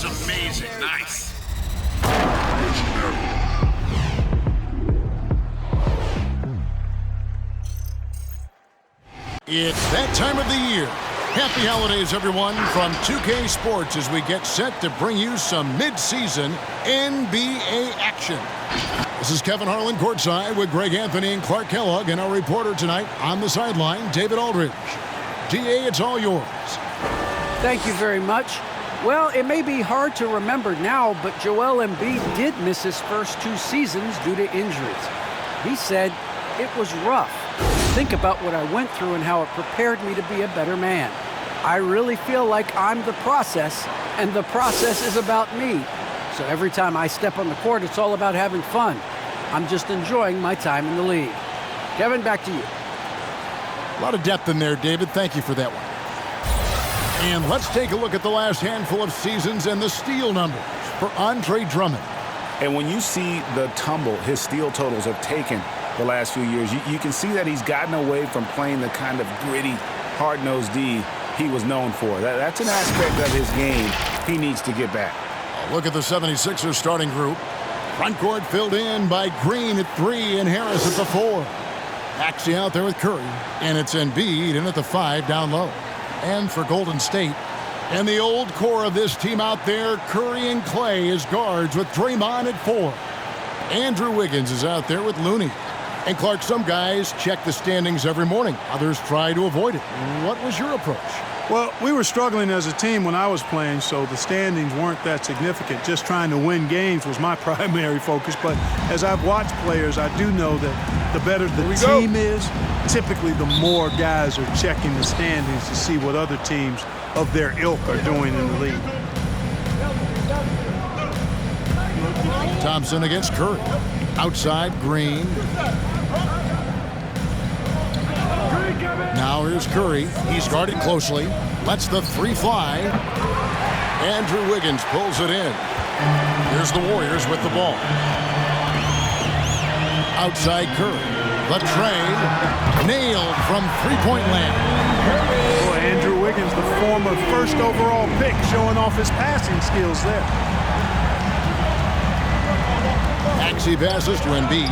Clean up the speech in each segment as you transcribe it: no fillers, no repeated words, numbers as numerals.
was amazing. Nice. It's that time of the year. Happy holidays, everyone, from 2K Sports as we get set to bring you some mid-season NBA action. This is Kevin Harlan courtside with Greg Anthony and Clark Kellogg, and our reporter tonight on the sideline, David Aldridge. DA, it's all yours. Thank you very much. Well, it may be hard to remember now, but Joel Embiid did miss his first 2 seasons due to injuries. He said, "It was rough. Think about what I went through and how it prepared me to be a better man. I really feel like I'm the process, and the process is about me. So every time I step on the court, it's all about having fun. I'm just enjoying my time in the league." Kevin, back to you. A lot of depth in there, David. Thank you for that one. And let's take a look at the last handful of seasons and the steal numbers for Andre Drummond. And when you see the tumble his steal totals have taken the last few years, you can see that he's gotten away from playing the kind of gritty, hard-nosed D he was known for. That's an aspect of his game he needs to get back. Look at the 76ers starting group. Front court filled in by Green at 3 and Harris at the 4. Maxey out there with Curry, and it's Embiid in at the 5 down low. And for Golden State, and the old core of this team out there, Curry and Clay as guards with Draymond at 4. Andrew Wiggins is out there with Looney. And Clark, some guys check the standings every morning. Others try to avoid it. What was your approach? Well, we were struggling as a team when I was playing, so the standings weren't that significant. Just trying to win games was my primary focus. But as I've watched players, I do know that the better the team is, typically the more guys are checking the standings to see what other teams of their ilk are doing in the league. Thompson against Curry. Outside, Green. Now here's Curry. He's guarded closely. Lets the 3 fly. Andrew Wiggins pulls it in. Here's the Warriors with the ball. Outside Curry. The tray. Nailed from three-point land. Boy, Andrew Wiggins, the former first overall pick, showing off his passing skills there. Maxey passes to Embiid.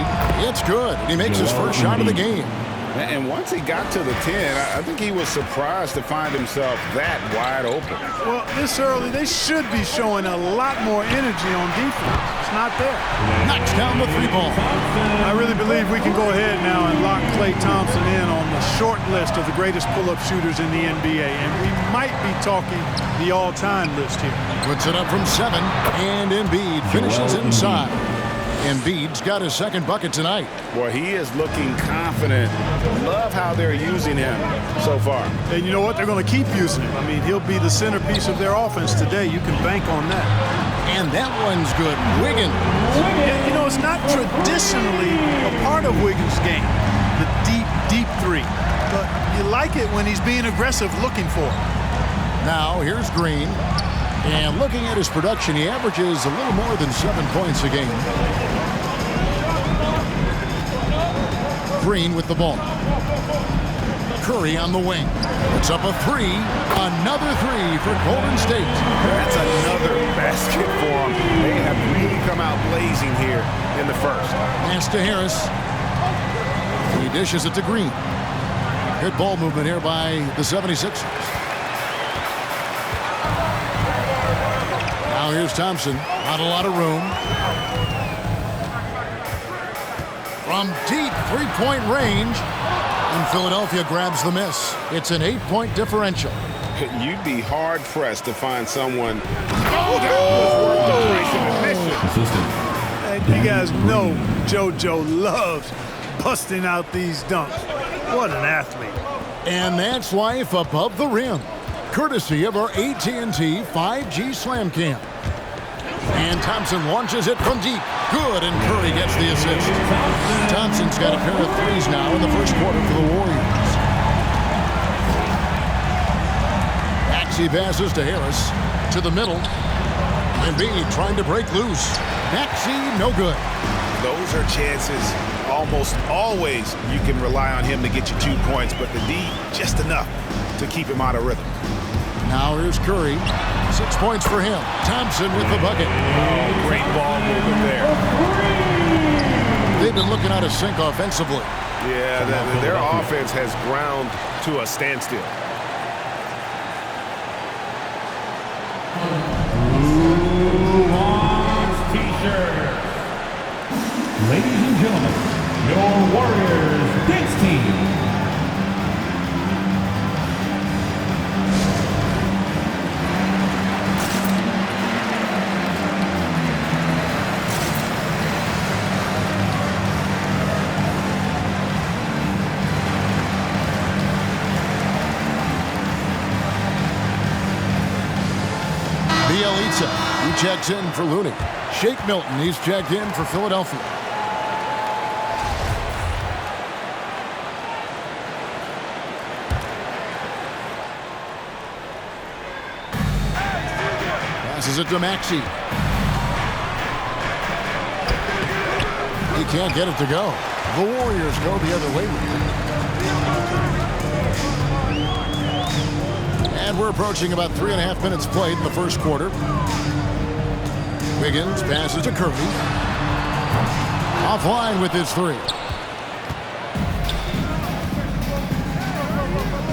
It's good. He makes his first shot of the game. And once he got to the 10, I think he was surprised to find himself that wide open. Well, this early, they should be showing a lot more energy on defense. It's not there. Knocks down the 3 ball. I really believe we can go ahead now and lock Klay Thompson in on the short list of the greatest pull-up shooters in the NBA. And we might be talking the all-time list here. Puts it up from 7, and Embiid finishes inside. Embiid's got his second bucket tonight. Boy, he is looking confident. Love how they're using him so far. And you know what? They're going to keep using him. I mean, he'll be the centerpiece of their offense today. You can bank on that. And that one's good. Wiggins. Yeah, you know, it's not traditionally a part of Wiggins' game, the deep 3. But you like it when he's being aggressive looking for it. Now, here's Green. And looking at his production, he averages a little more than 7 points a game. Green with the ball. Curry on the wing. Puts up a 3. Another 3 for Golden State. That's another basket for them. They have really come out blazing here in the first. Pass to Harris. He dishes it to Green. Good ball movement here by the 76ers. Now here's Thompson. Not a lot of room. From deep three-point range. And Philadelphia grabs the miss. It's an 8-point differential. You'd be hard-pressed to find someone. And you guys know JoJo loves busting out these dunks. What an athlete. And that's life above the rim. Courtesy of our AT&T 5G Slam Cam. And Thompson launches it from deep. Good, and Curry gets the assist. Thompson's got a pair of 3s now in the first quarter for the Warriors. Maxey passes to Harris. To the middle. Embiid trying to break loose. Maxey, no good. Those are chances. Almost always you can rely on him to get you 2 points, but the D, just enough to keep him out of rhythm. Now here's Curry. 6 points for him. Thompson with the bucket. Oh, great ball movement there. They've been looking out of sync offensively. Yeah, their offense has ground to a standstill. T-shirt. Ladies and gentlemen, your Warriors dance team. Bielitsa, he checks in for Looney. Shake Milton, he's checked in for Philadelphia. Passes it to Maxey. He can't get it to go. The Warriors go the other way. And we're approaching about 3.5 minutes played in the first quarter. Wiggins passes to Curry. Offline with his three.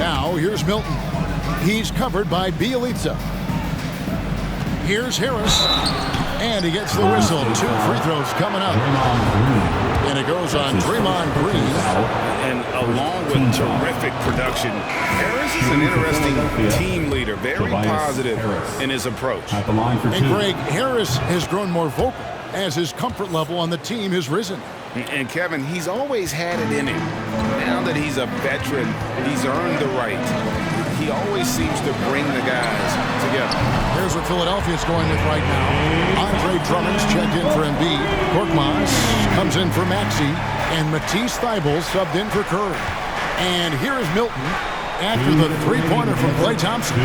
Now here's Milton. He's covered by Bielitsa. Here's Harris. And he gets the whistle. 2 free throws coming up. And it goes on Draymond Green. And along with terrific production, Harris is an interesting team leader. Very positive in his approach. And Greg, Harris has grown more vocal as his comfort level on the team has risen. And Kevin, he's always had it in him. Now that he's a veteran, he's earned the right. He always seems to bring the guys together. Here's what Philadelphia's going with right now. Andre Drummond's checked in for Embiid. Korkmaz comes in for Maxey. And Matisse Thybulle subbed in for Curry. And here is Milton after the three-pointer from Klay Thompson.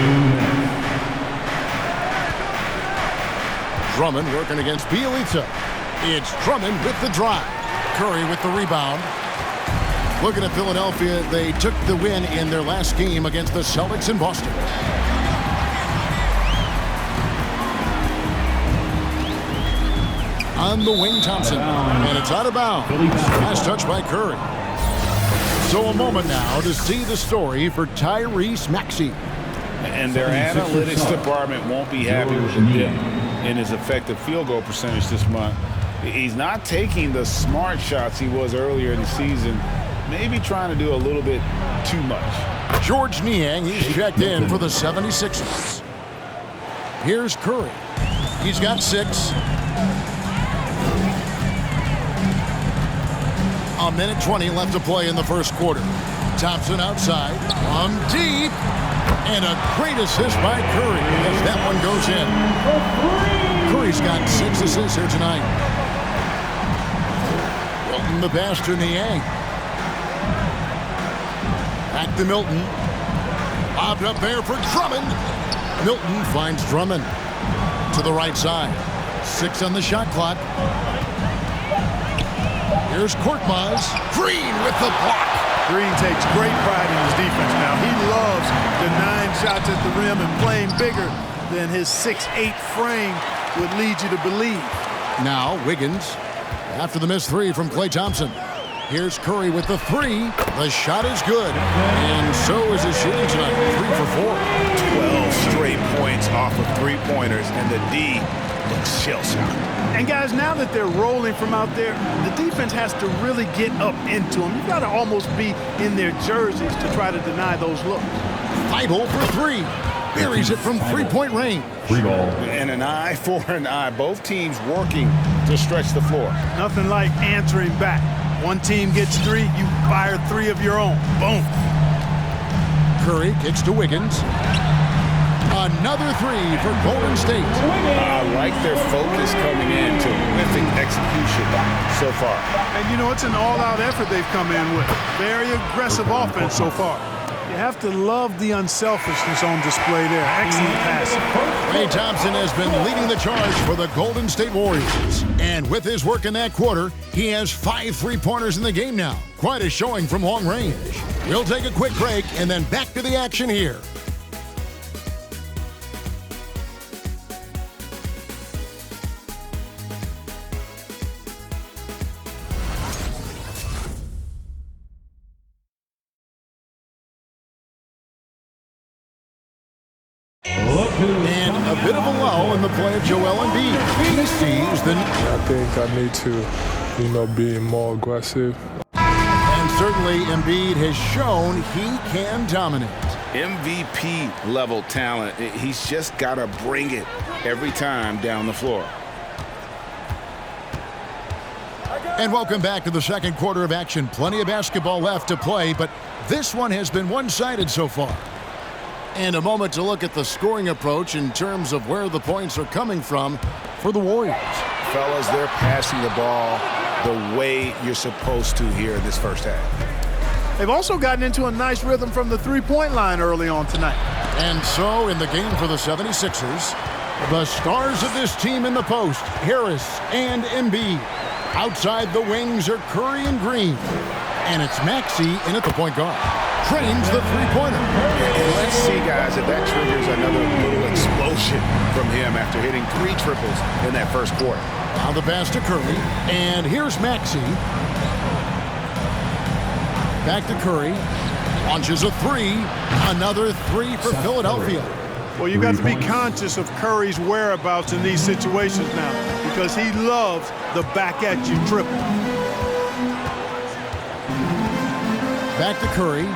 Drummond working against Bielitsa. It's Drummond with the drive. Curry with the rebound. Looking at Philadelphia, they took the win in their last game against the Celtics in Boston. On the wing, Thompson. And it's out of bounds. Last touch by Curry. So a moment now to see the story for Tyrese Maxey. And their analytics department won't be happy with the dip in his effective field goal percentage this month. He's not taking the smart shots he was earlier in the season. Maybe trying to do a little bit too much. George Niang, he's checked in for the 76ers. Here's Curry. He's got 6. A minute 20 left to play in the first quarter. Thompson outside. From deep. And a great assist by Curry as that one goes in. Curry's got 6 assists here tonight. Milton the pass to Niang. Back to Milton. Bobbed up there for Drummond. Milton finds Drummond to the right side. 6 on the shot clock. Here's Korkmaz. Green with the block. Green takes great pride in his defense now. He loves the 9 shots at the rim and playing bigger than his 6'8" frame would lead you to believe. Now Wiggins after the missed 3 from Klay Thompson. Here's Curry with the 3. The shot is good. And so is his shooting tonight. 3 for 4. 12 straight points off of three-pointers, and the D looks shell-shocked. And guys, now that they're rolling from out there, the defense has to really get up into them. You've got to almost be in their jerseys to try to deny those looks. Thybulle for 3. Buries it from three-point range. Free ball. And an eye for an eye. Both teams working to stretch the floor. Nothing like answering back. One team gets 3, you fire 3 of your own. Boom. Curry kicks to Wiggins. Another 3 for Golden State. I like their focus coming in to terrific execution so far. And you know, it's an all-out effort they've come in with. Very aggressive offense so far. You have to love the unselfishness on display there. Excellent passing. Klay Thompson has been leading the charge for the Golden State Warriors. And with his work in that quarter, he has 5 three-pointers in the game now. Quite a showing from long range. We'll take a quick break and then back to the action here. And a bit of a lull in the play of Joel Embiid. He sees the... I think I need to, be more aggressive. And certainly Embiid has shown he can dominate. MVP level talent. He's just got to bring it every time down the floor. And welcome back to the second quarter of action. Plenty of basketball left to play, but this one has been one-sided so far. And a moment to look at the scoring approach in terms of where the points are coming from for the Warriors. Fellas, they're passing the ball the way you're supposed to here in this first half. They've also gotten into a nice rhythm from the three-point line early on tonight. And so in the game for the 76ers, the stars of this team in the post, Harris and Embiid. Outside the wings are Curry and Green. And it's Maxey in at the point guard. Trains the three-pointer. And let's see, guys, if that triggers another little explosion from him after hitting 3 triples in that first quarter. Now the pass to Curry. And here's Maxey. Back to Curry. Launches a 3. Another 3 for Philadelphia. Well, you've got to be conscious of Curry's whereabouts in these situations now, because he loves the back-at-you triple. Back to Curry.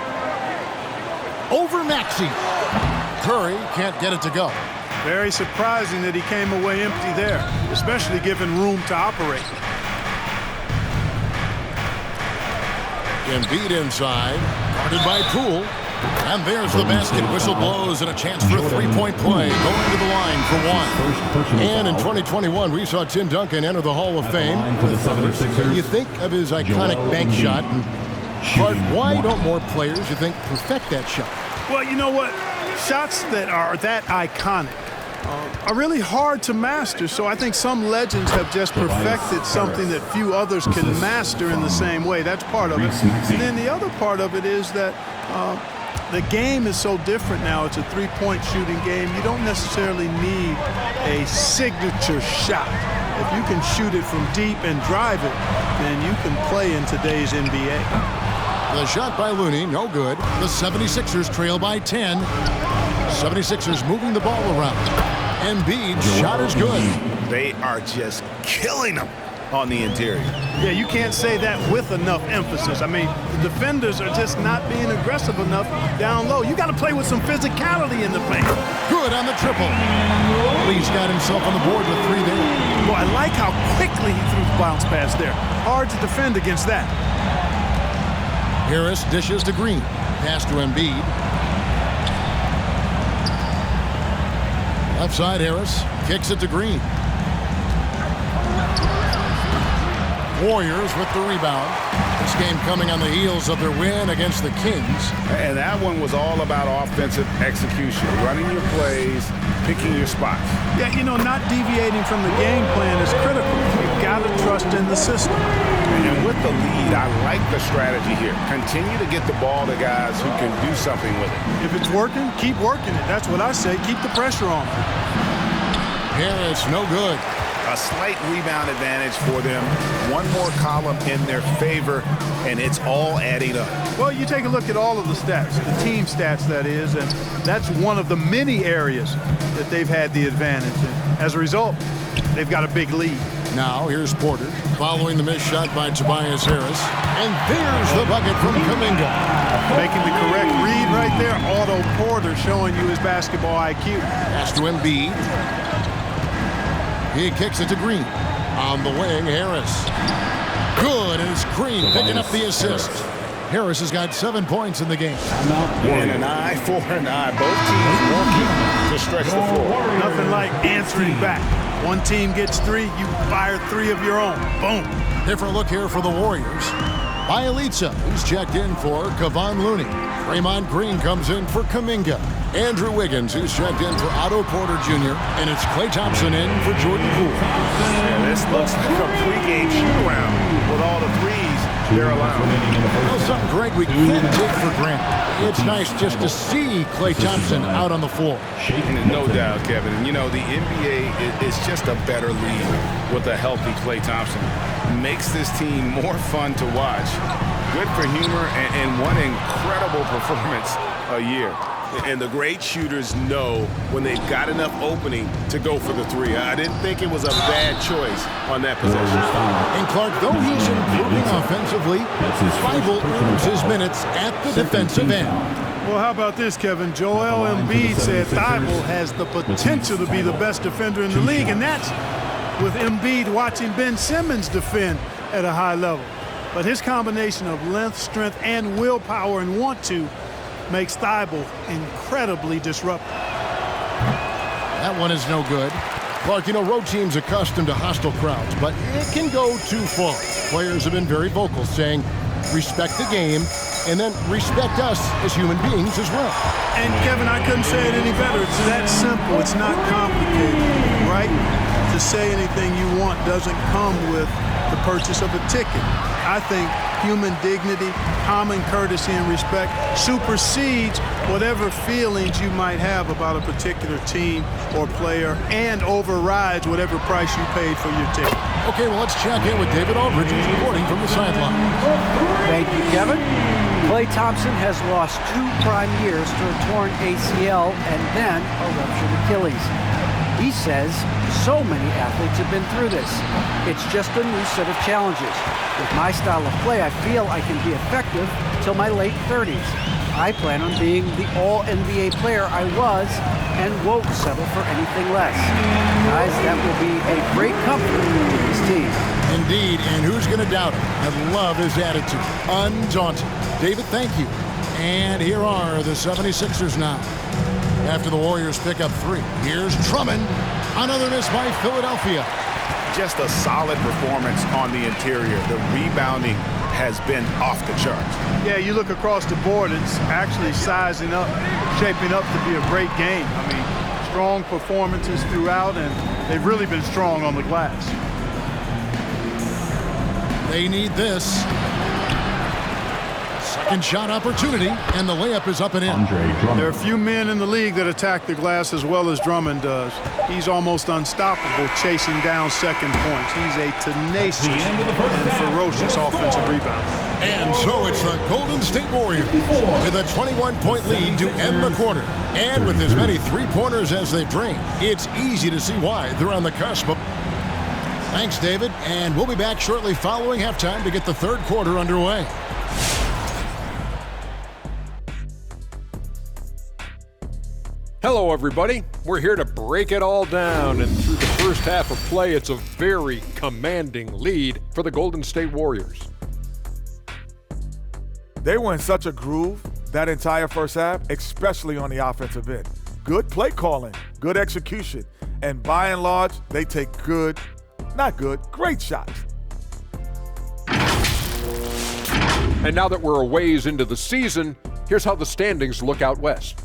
Over Maxey. Curry can't get it to go. Very surprising that he came away empty there, especially given room to operate. Embiid inside, guarded by Poole. And there's the basket. Whistle blows and a chance for a three-point play. Going to the line for one. And in 2021, we saw Tim Duncan enter the Hall of Fame. You think of his iconic bank shot. But why don't more players, you think, perfect that shot? Well, you know what? Shots that are that iconic are really hard to master. So I think some legends have just perfected something that few others can master in the same way. That's part of it. And then the other part of it is that the game is so different now. It's a three-point shooting game. You don't necessarily need a signature shot. If you can shoot it from deep and drive it, then you can play in today's NBA. The shot by Looney, no good. The 76ers trail by 10. 76ers moving the ball around. Embiid's shot is good. They are just killing them on the interior. Yeah, you can't say that with enough emphasis. I mean, the defenders are just not being aggressive enough down low. You got to play with some physicality in the paint. Good on the triple. Lee's got himself on the board with 3 there. Well, I like how quickly he threw the bounce pass there. Hard to defend against that. Harris dishes to Green. Pass to Embiid. Left side, Harris kicks it to Green. Warriors with the rebound. This game coming on the heels of their win against the Kings. And that one was all about offensive execution, running your plays, picking your spots. Yeah, not deviating from the game plan is critical. You've got to trust in the system. And with the lead, I like the strategy here. Continue to get the ball to guys who can do something with it. If it's working, keep working it. That's what I say. Keep the pressure on. Harris, no good. A slight rebound advantage for them. One more column in their favor, and it's all adding up. Well, you take a look at all of the stats, the team stats, that is, and that's one of the many areas that they've had the advantage. And as a result, they've got a big lead. Now, here's Porter, following the missed shot by Tobias Harris. And there's the bucket from Kuminga. Making the correct read right there. Otto Porter showing you his basketball IQ. Pass to Embiid. He kicks it to Green. On the wing, Harris. Good, and it's Green picking up the assist. Harris has got 7 points in the game. And an eye for an eye. Both teams working to stretch the floor. Nothing like answering back. One team gets 3, you fire 3 of your own. Boom. Different look here for the Warriors. Bielitsa, who's checked in for Kevon Looney. Draymond Green comes in for Kuminga. Andrew Wiggins, who's checked in for Otto Porter Jr. And it's Klay Thompson in for Jordan Poole. Yeah, this looks like a pregame shoot-around with all the threes they're allowing. Well, something, Greg, we can't take for granted. It's nice just to see Klay Thompson out on the floor. No doubt, Kevin. And, the NBA is just a better league with a healthy Klay Thompson. Makes this team more fun to watch. Good for humor and one incredible performance a year. And the great shooters know when they've got enough opening to go for the three. I didn't think it was a bad choice on that possession. And Clark, though he's improving offensively, Thybulle earns his minutes at the defensive end. Well, how about this, Kevin? Joel Embiid said Thybulle has the potential to be the best defender in the league, and that's with Embiid watching Ben Simmons defend at a high level. But his combination of length, strength, and willpower and want to makes Thybulle incredibly disruptive. That one is no good. Clark, you know, road teams accustomed to hostile crowds, but it can go too far. Players have been very vocal, saying, respect the game, and then respect us as human beings as well. And Kevin, I couldn't say it any better. It's that simple. It's not complicated, right? To say anything you want doesn't come with the purchase of a ticket. I think human dignity, common courtesy, and respect supersedes whatever feelings you might have about a particular team or player and overrides whatever price you paid for your ticket. Okay, well, let's check in with David Aldridge, who's reporting from the sideline. Thank you, Kevin. Klay Thompson has lost 2 prime years to a torn ACL and then a ruptured Achilles. He says so many athletes have been through this. It's just a new set of challenges. With my style of play, I feel I can be effective till my late 30s. I plan on being the all-NBA player I was and won't settle for anything less. Guys, that will be a great comfort to this team. Indeed, and who's going to doubt it? I love his attitude. Undaunted. David, thank you. And here are the 76ers now. After the Warriors pick up 3, here's Drummond. Another miss by Philadelphia. Just a solid performance on the interior. The rebounding has been off the charts. Yeah, you look across the board, it's actually sizing up, shaping up to be a great game. I mean, strong performances throughout, and they've really been strong on the glass. They need this. Second shot opportunity, and the layup is up and in. There are few men in the league that attack the glass as well as Drummond does. He's almost unstoppable chasing down second points. He's a tenacious and ferocious offensive rebounder. And so it's the Golden State Warriors with a 21-point lead to end the quarter. And with as many three-pointers as they've drained, it's easy to see why they're on the cusp of... Thanks, David, and we'll be back shortly following halftime to get the third quarter underway. Hello, everybody. We're here to break it all down, and through the first half of play, it's a very commanding lead for the Golden State Warriors. They were in such a groove that entire first half, especially on the offensive end. Good play calling, good execution, and by and large, they take great shots. And now that we're a ways into the season, here's how the standings look out west.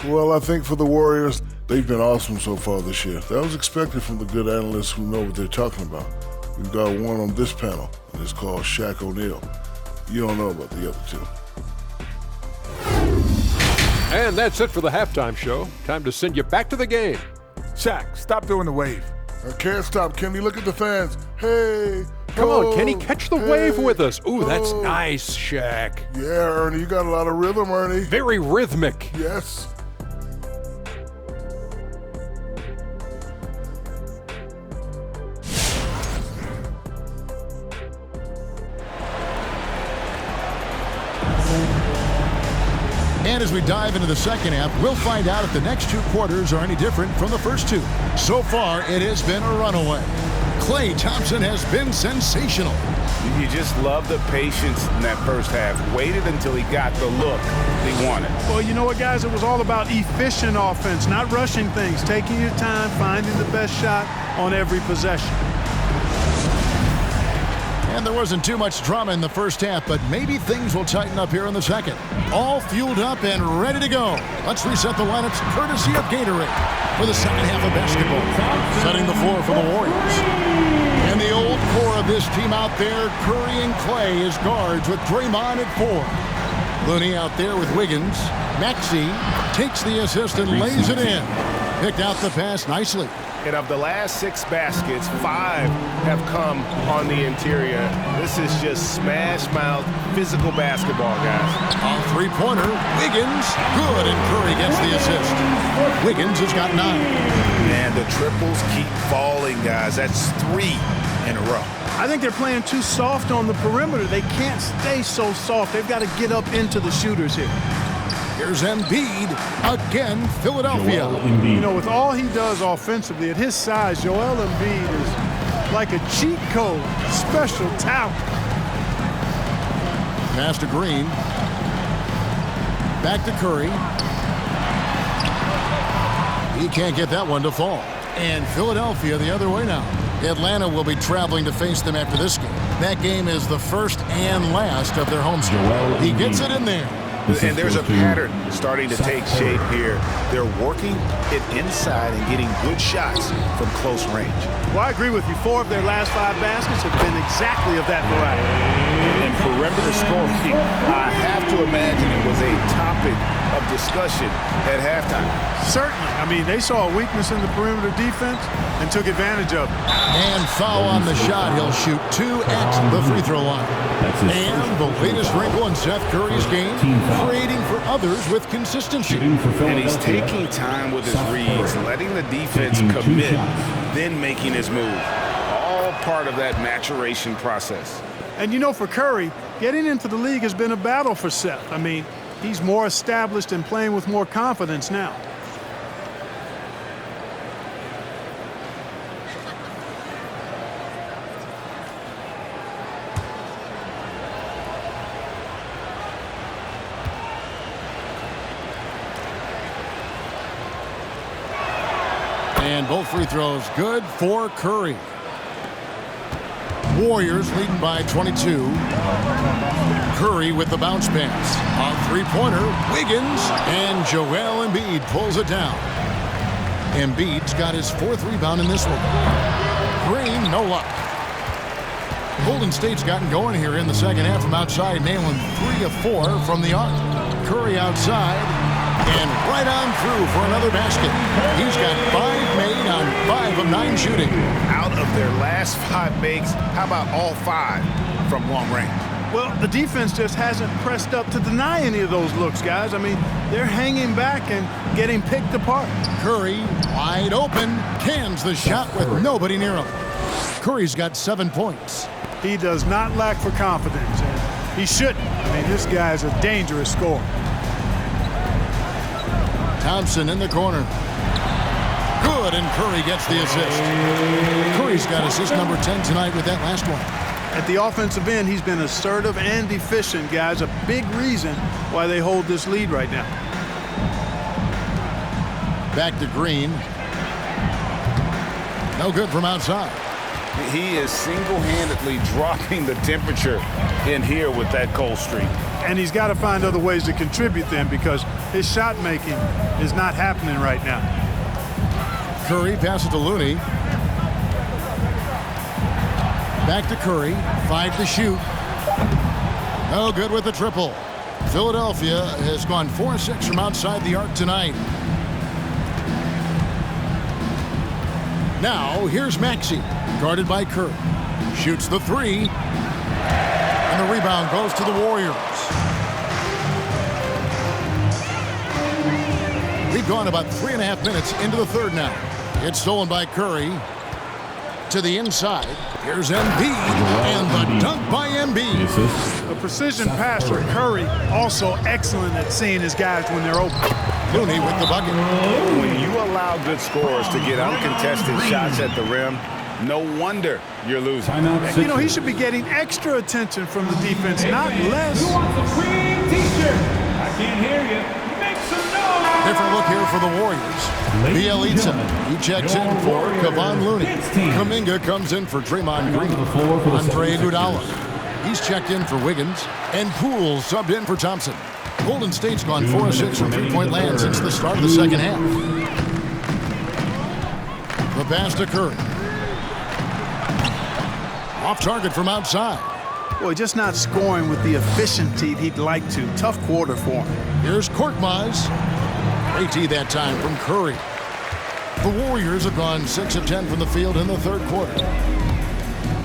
Well, I think for the Warriors, they've been awesome so far this year. That was expected from the good analysts who know what they're talking about. We've got one on this panel, and it's called Shaq O'Neal. You don't know about the other two. And that's it for the halftime show. Time to send you back to the game. Shaq, stop doing the wave. I can't stop, Kenny. Look at the fans. Hey. Come on, Kenny, catch the wave with us. Ooh, that's nice, Shaq. Yeah, Ernie, you got a lot of rhythm, Ernie. Very rhythmic. Yes. And as we dive into the second half, we'll find out if the next 2 quarters are any different from the first 2. So far, it has been a runaway. Klay Thompson has been sensational. You just love the patience in that first half. Waited until he got the look he wanted. Well, you know what, guys? It was all about efficient offense, not rushing things, taking your time, finding the best shot on every possession. And there wasn't too much drama in the first half, but maybe things will tighten up here in the second. All fueled up and ready to go. Let's reset the lineups courtesy of Gatorade for the second half of basketball. Setting the floor for the Warriors. And the old core of this team out there, Curry and Klay as guards with Draymond at 4. Looney out there with Wiggins. Maxey takes the assist and lays it in. Picked out the pass nicely. And of the last 6 baskets, 5 have come on the interior. This is just smash-mouth physical basketball, guys. A three-pointer, Wiggins, good, and Curry gets the assist. Wiggins has got 9. Man, the triples keep falling, guys. That's 3 in a row. I think they're playing too soft on the perimeter. They can't stay so soft. They've got to get up into the shooters here. Here's Embiid, again, Philadelphia. You know, with all he does offensively, at his size, Joel Embiid is like a cheat code, special talent. Pass to Green. Back to Curry. He can't get that one to fall. And Philadelphia the other way now. Atlanta will be traveling to face them after this game. That game is the first and last of their homestand. He gets it in there. And there's a pattern starting to take shape here. They're working it inside and getting good shots from close range. Well, I agree with you. 4 of their last 5 baskets have been exactly of that variety. And perimeter scoring, I have to imagine it was a topic of discussion at halftime. Certainly. I mean, they saw a weakness in the perimeter defense and took advantage of it. And foul on the shot. He'll shoot 2 at the free throw line. And the latest wrinkle in Seth Curry's game, creating for others with consistency. And he's taking time with his reads, letting the defense commit, then making his move. All part of that maturation process. And you know, for Curry, getting into the league has been a battle for Seth. I mean, he's more established and playing with more confidence now. And both free throws good for Curry. Warriors leading by 22. Curry with the bounce pass. A three-pointer, Wiggins, and Joel Embiid pulls it down. Embiid's got his 4th rebound in this one. Green, no luck. Golden State's gotten going here in the second half from outside, nailing 3 of 4 from the arc. Curry outside, and right on through for another basket. He's got 5 made on 5 of 9 shooting. Out of their last 5 makes, how about all 5 from long range? Well, the defense just hasn't pressed up to deny any of those looks, guys. I mean, they're hanging back and getting picked apart. Curry, wide open, cans the shot with nobody near him. Curry's got 7 points. He does not lack for confidence, and he shouldn't. I mean, this guy's a dangerous scorer. Thompson in the corner. Good, and Curry gets the assist. Curry's got assist number 10 tonight with that last one. At the offensive end, he's been assertive and efficient, guys. A big reason why they hold this lead right now. Back to Green. No good from outside. He is single-handedly dropping the temperature in here with that cold streak. And he's got to find other ways to contribute then, because his shot making is not happening right now. Curry passes to Looney. Back to Curry. 5 to shoot. No good with the triple. Philadelphia has gone 4-6 from outside the arc tonight. Now, here's Maxey, guarded by Curry. Shoots the 3. And the rebound goes to the Warriors. We've gone about 3.5 minutes into the third now. It's stolen by Curry. To the inside. Here's Embiid. And the dunk by Embiid. A precision passer. Curry also excellent at seeing his guys when they're open. Looney with the bucket. When you allow good scorers to get uncontested shots at the rim, no wonder you're losing. You know, he should be getting extra attention from the defense, not less. Who wants a green t-shirt? I can't hear you. Make some noise. Different look here for the Warriors. Bielitsa, he checks in for Kevon Looney. Kuminga comes in for Draymond Green. Andre Iguodala, he's checked in for Wiggins. And Poole subbed in for Thompson. Golden State's gone 4-6 from three-point land since the start of the second half. The pass to Curry. Off target from outside. Boy, just not scoring with the efficiency he'd like to. Tough quarter for him. Here's Korkmaz. Great D that time from Curry. The Warriors have gone 6 of 10 from the field in the third quarter.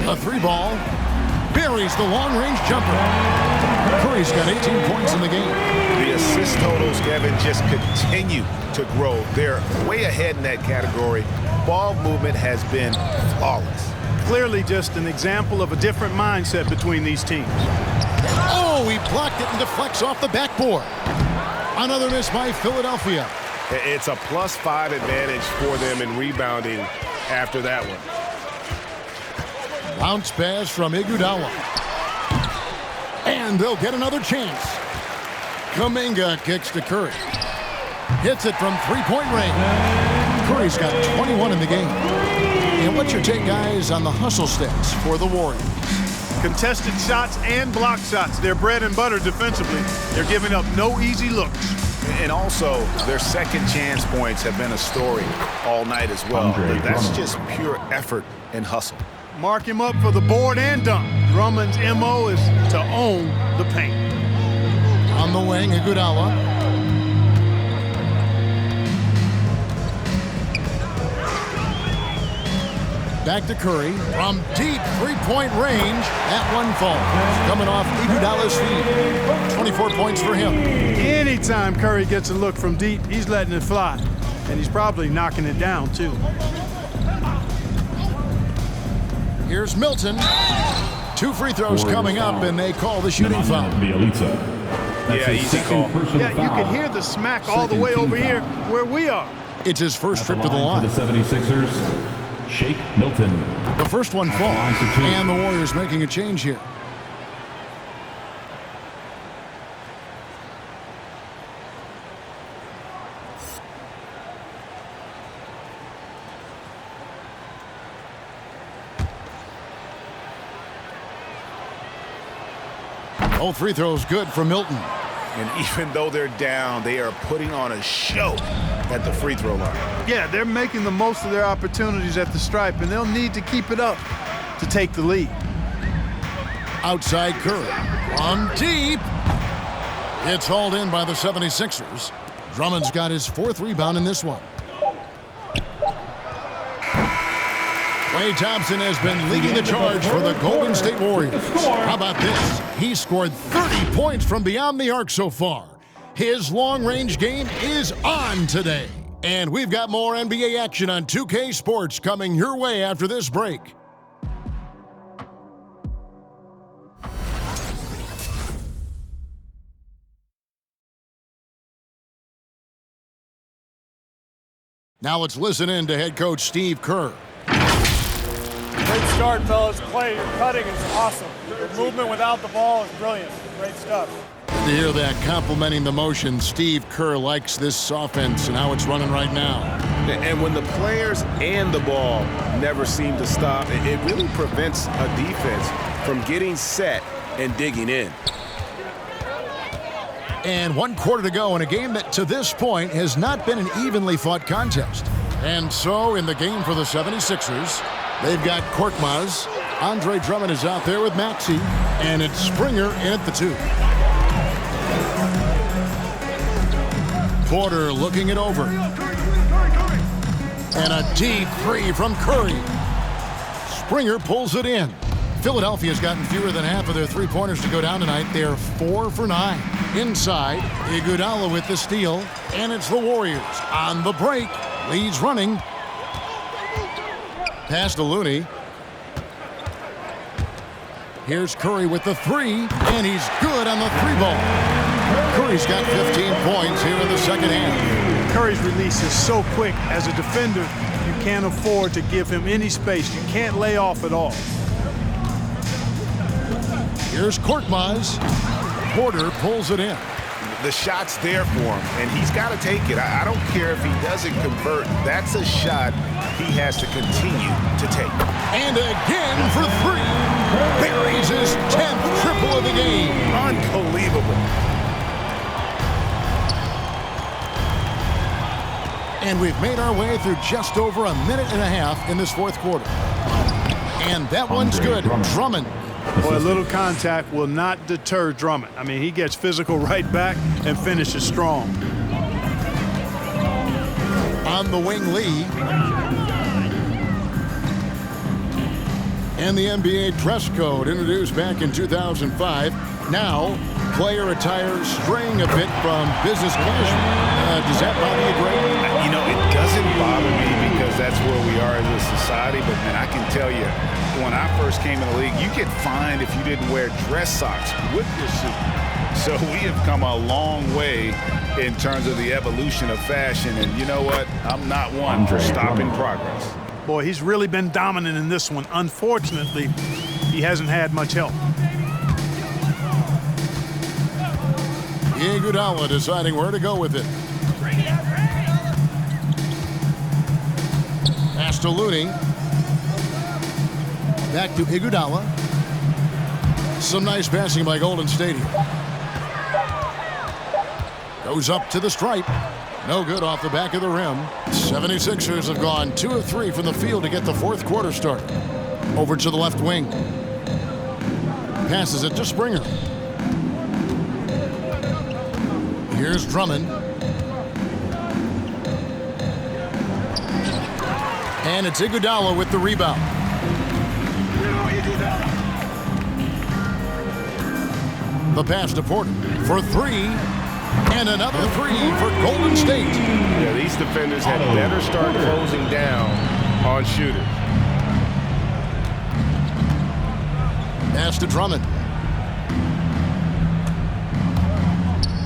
A 3-ball buries the long-range jumper. Curry's got 18 points in the game. The assist totals, Kevin, just continue to grow. They're way ahead in that category. Ball movement has been flawless. Clearly just an example of a different mindset between these teams. Oh, he blocked it and deflects off the backboard. Another miss by Philadelphia. It's a +5 advantage for them in rebounding after that one. Bounce pass from Iguodala. And they'll get another chance. Kuminga kicks to Curry. Hits it from three-point range. Curry's got 21 in the game. And what's your take, guys, on the hustle stats for the Warriors? Contested shots and block shots. They're bread and butter defensively. They're giving up no easy looks. And also, their second chance points have been a story all night as well. That's just pure effort and hustle. Mark him up for the board and dunk. Drummond's MO is to own the paint. On the wing, Iguodala. Back to Curry from deep three-point range. That one falls. Coming off Iguodala's feet. 24 points for him. Anytime Curry gets a look from deep, he's letting it fly. And he's probably knocking it down, too. Here's Milton. 2 free throws coming up, and they call the shooting foul. Yeah, easy call. Yeah, you can hear the smack all the way over here where we are. It's his first trip to the line. The 76ers, Shake Milton. The first one falls, and the Warriors making a change here. Both free throws good for Milton. And even though they're down, they are putting on a show at the free throw line. Yeah, they're making the most of their opportunities at the stripe, and they'll need to keep it up to take the lead. Outside Curry. From deep. It's hauled in by the 76ers. Drummond's got his 4th rebound in this one. Klay Thompson has been leading the charge for the Golden State Warriors. How about this? He scored 30 points from beyond the arc so far. His long-range game is on today. And we've got more NBA action on 2K Sports coming your way after this break. Now let's listen in to head coach Steve Kerr. Great start, fellas. Klay, your cutting is awesome. Your movement without the ball is brilliant. Great stuff. Good to hear that. Complimenting the motion. Steve Kerr likes this offense and how it's running right now. And when the players and the ball never seem to stop, it really prevents a defense from getting set and digging in. And 1 quarter to go in a game that to this point has not been an evenly fought contest. And so in the game for the 76ers, they've got Korkmaz. Andre Drummond is out there with Maxey. And it's Springer in at the 2. Porter looking it over. And a deep 3 from Curry. Springer pulls it in. Philadelphia's gotten fewer than half of their three-pointers to go down tonight. They're 4 for 9. Inside, Iguodala with the steal. And it's the Warriors on the break. Leads running. Pass to Looney. Here's Curry with the 3, and he's good on the 3-ball. Curry's got 15 points here in the second half. Curry's release is so quick. As a defender, you can't afford to give him any space. You can't lay off at all. Here's Korkmaz. Porter pulls it in. The shot's there for him, and he's got to take it. I don't care if he doesn't convert. That's a shot he has to continue to take. And again for 3. Buries his 10th triple of the game. Unbelievable. And we've made our way through just over a minute and a half in this 4th quarter. And that one's good. Drummond. Boy, a little contact will not deter Drummond. I mean, he gets physical right back and finishes strong. On the wing, Lee. And the NBA dress code introduced back in 2005. Now, player attire straying a bit from business casual. Does that bother you, Greg? You know, it doesn't bother me because that's where we are as a society. But, man, I can tell you, when I first came in the league, you get fined if you didn't wear dress socks with your suit. So we have come a long way in terms of the evolution of fashion. And you know what? I'm not one for stopping progress. Boy, he's really been dominant in this one. Unfortunately, he hasn't had much help. Iguodala deciding where to go with it. Pass to Looney. Back to Iguodala. Some nice passing by Golden State. Goes up to the stripe. No good off the back of the rim. 76ers have gone 2 of 3 from the field to get the fourth quarter started. Over to the left wing. Passes it to Springer. Here's Drummond. And it's Iguodala with the rebound. The pass to Porter for 3. And another 3 for Golden State. Yeah, these defenders had better start closing down on shooters. Pass to Drummond.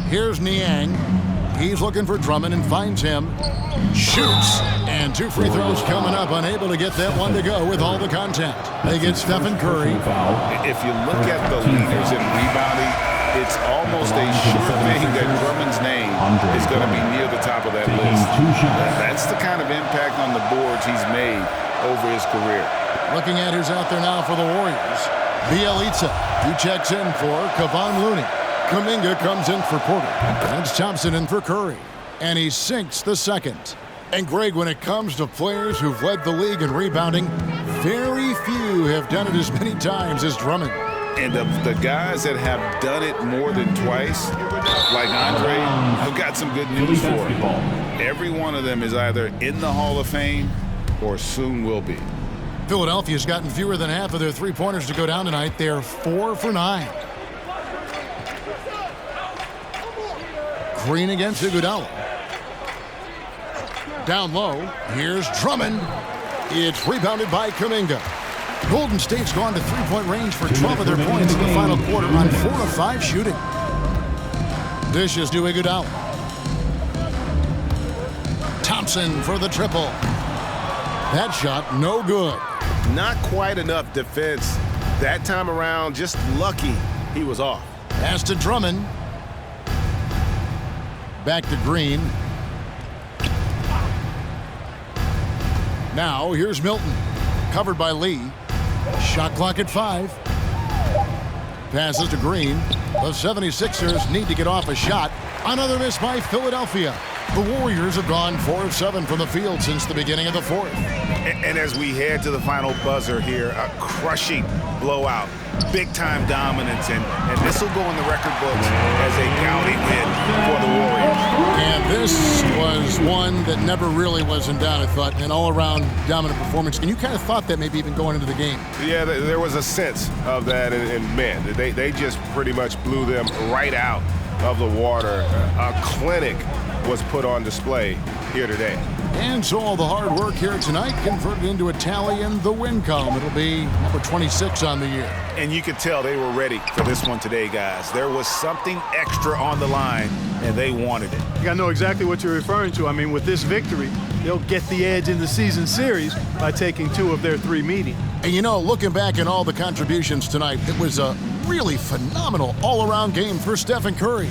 Here's Niang. He's looking for Drummond and finds him. Shoots. And 2 free throws coming up. Unable to get that one to go with all the contact. They get Stephen Curry. If you look at the leaders in rebounding, it's almost a sure thing that Drummond's name is going to be near the top of that list. That's the kind of impact on the boards he's made over his career. Looking at who's out there now for the Warriors. Bjelica, he checks in for Kevon Looney. Kuminga comes in for Porter. That's Thompson in for Curry. And he sinks the second. And Greg, when it comes to players who've led the league in rebounding, very few have done it as many times as Drummond. And the guys that have done it more than twice, like Andre, I've got some good news for him. Every one of them is either in the Hall of Fame or soon will be. Philadelphia's gotten fewer than half of their three-pointers to go down tonight. They're 4 for 9. Green against Iguodala. Down low, here's Drummond. It's rebounded by Kuminga. Golden State's gone to three-point range for 12 of their points in the final quarter on 4 of 5 shooting. Dishes to Iguodala. Thompson for the triple. That shot, no good. Not quite enough defense. That time around, just lucky he was off. Pass to Drummond. Back to Green. Now, here's Milton. Covered by Lee. Shot clock at 5. Passes to Green. The 76ers need to get off a shot. Another miss by Philadelphia. The Warriors have gone 4 of 7 from the field since the beginning of the fourth. And as we head to the final buzzer here, a crushing blowout. Big-time dominance, and this will go in the record books as a gaudy win for the Warriors. And this was one that never really was in doubt, I thought, an all-around dominant performance. And you kind of thought that maybe even going into the game. Yeah, there was a sense of that, and man, they just pretty much blew them right out of the water. A clinic was put on display here today. And so all the hard work here tonight converted into a tally in the win column. It'll be number 26 on the year. And you could tell they were ready for this one today, guys. There was something extra on the line, and they wanted it. I know exactly what you're referring to. I mean, with this victory, they'll get the edge in the season series by taking 2 of their 3 meetings. And you know, looking back at all the contributions tonight, it was a really phenomenal all-around game for Stephen Curry.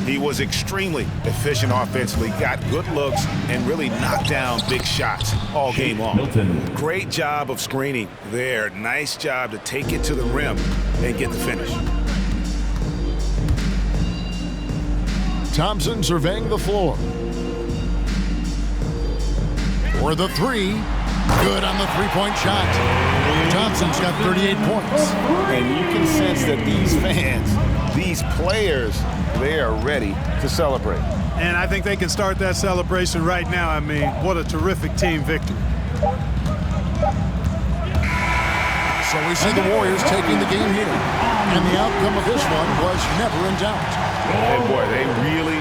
He was extremely efficient offensively, got good looks, and really knocked down big shots all game long. Great job of screening there. Nice job to take it to the rim and get the finish. Thompson surveying the floor. For the 3. Good on the three-point shot. Thompson's got 38 points. And you can sense that these fans, these players, they are ready to celebrate. And I think they can start that celebration right now. I mean, what a terrific team victory. So we see the Warriors taking the game here. And the outcome of this one was never in doubt. And boy, they really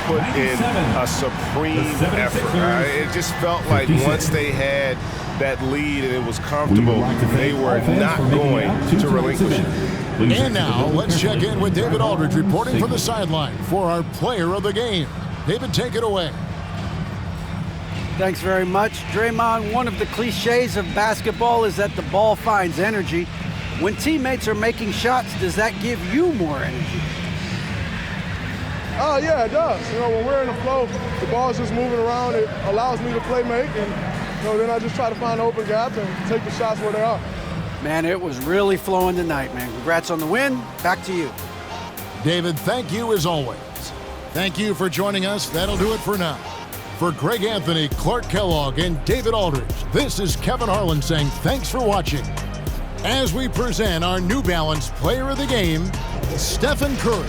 put in a supreme effort. It just felt like once they had that lead and it was comfortable, they were not going to relinquish it. And now let's check in with David Aldridge reporting from the sideline for our player of the game. David, take it away. Thanks very much. Draymond, one of the cliches of basketball is that the ball finds energy. When teammates are making shots, does that give you more energy? Yeah, it does. When we're in the flow, the ball's just moving around. It allows me to play make, and then I just try to find open gaps and take the shots where they are. Man, it was really flowing tonight, man. Congrats on the win. Back to you. David, thank you as always. Thank you for joining us. That'll do it for now. For Greg Anthony, Clark Kellogg, and David Aldridge, this is Kevin Harlan saying thanks for watching. As we present our New Balance Player of the Game, Stephen Curry.